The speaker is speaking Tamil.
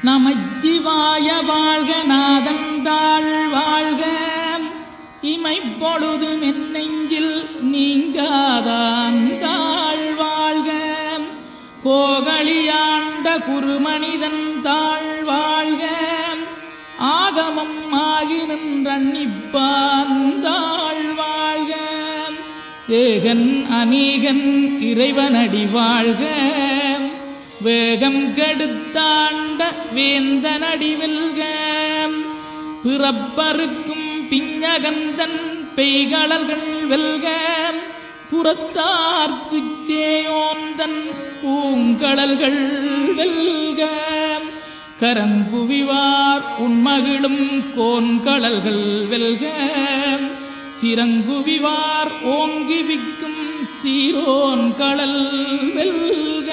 நமச்சிவாய வாழ்க நாதன் தாழ் வாழ்க இமைப்பொழுதும் என் நெஞ்சில் நீங்காதான் தாழ் வாழ்க கோகலியாண்ட குருமனிதன் தாழ் வாழ்க ஆகமம் ஆகி நின்றன்னிப்பான் தாழ் வாழ்க ஏகன் அநீகன் இறைவனடி வாழ்க வேகம் கெடுத்தாண்ட வேந்தனடி வெல்க பிறப்பருக்கும் பிஞ்சகந்தன் பெய்களல்கள் வெல்க புறத்தார்க்குச் சேயோந்தன் பூங்கடல்கள் வெல்க கரங்குவிவார் உண்மகிழும் கோன்கடல்கள் வெல்க சிறங்குவிவார் ஓங்கி விக்கும் சீரோன் கடல் வெல்க